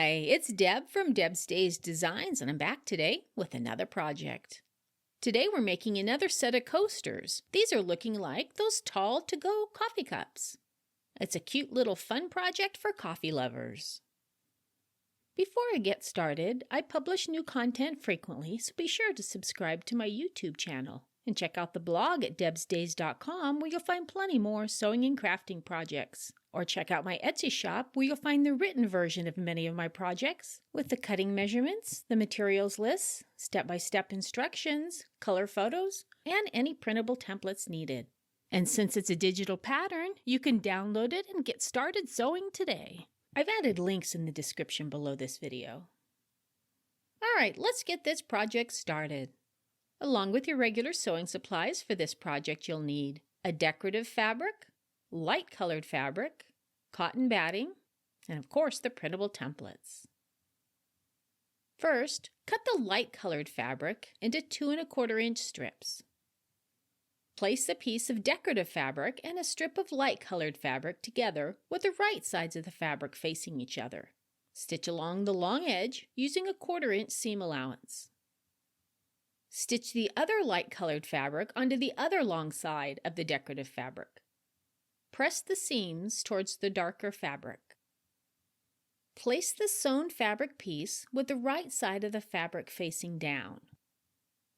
Hi, it's Deb from Deb's Days Designs, and I'm back today with another project. Today we're making another set of coasters. These are looking like those tall to-go coffee cups. It's a cute little fun project for coffee lovers. Before I get started, I publish new content frequently, so be sure to subscribe to my YouTube channel. And check out the blog at debsdays.com where you'll find plenty more sewing and crafting projects. Or check out my Etsy shop where you'll find the written version of many of my projects with the cutting measurements, the materials lists, step-by-step instructions, color photos, and any printable templates needed. And since it's a digital pattern, you can download it and get started sewing today. I've added links in the description below this video. Alright, let's get this project started. Along with your regular sewing supplies for this project, you'll need a decorative fabric, light colored fabric, cotton batting, and of course the printable templates. First, cut the light colored fabric into 2 1/4 inch strips. Place a piece of decorative fabric and a strip of light colored fabric together with the right sides of the fabric facing each other. Stitch along the long edge using a 1/4 inch seam allowance. Stitch the other light-colored fabric onto the other long side of the decorative fabric. Press the seams towards the darker fabric. Place the sewn fabric piece with the right side of the fabric facing down.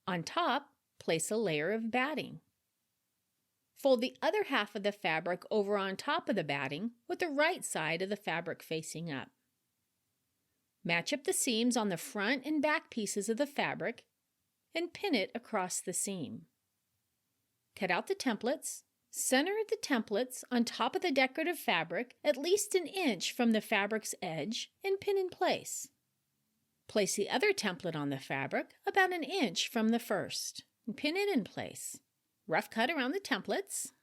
On top, place a layer of batting. Fold the other half of the fabric over on top of the batting with the right side of the fabric facing up. Match up the seams on the front and back pieces of the fabric and pin it across the seam. Cut out the templates. Center the templates on top of the decorative fabric at least 1 inch from the fabric's edge and pin in place. Place the other template on the fabric about 1 inch from the first and pin it in place. Rough cut around the templates.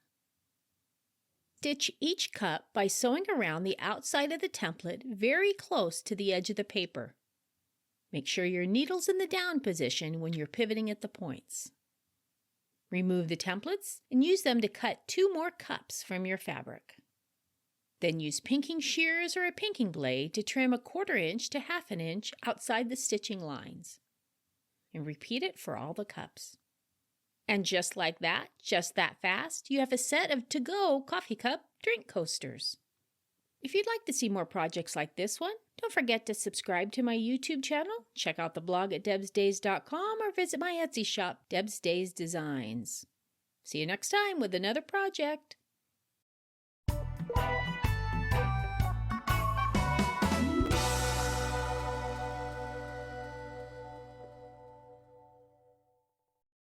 Stitch each cup by sewing around the outside of the template very close to the edge of the paper. Make sure your needle's in the down position when you're pivoting at the points. Remove the templates and use them to cut 2 more cups from your fabric. Then use pinking shears or a pinking blade to trim a 1/4 inch to 1/2 inch outside the stitching lines. And repeat it for all the cups. And just like that, just that fast, you have a set of to-go coffee cup drink coasters. If you'd like to see more projects like this one, don't forget to subscribe to my YouTube channel, check out the blog at debsdays.com, or visit my Etsy shop, Deb's Days Designs. See you next time with another project.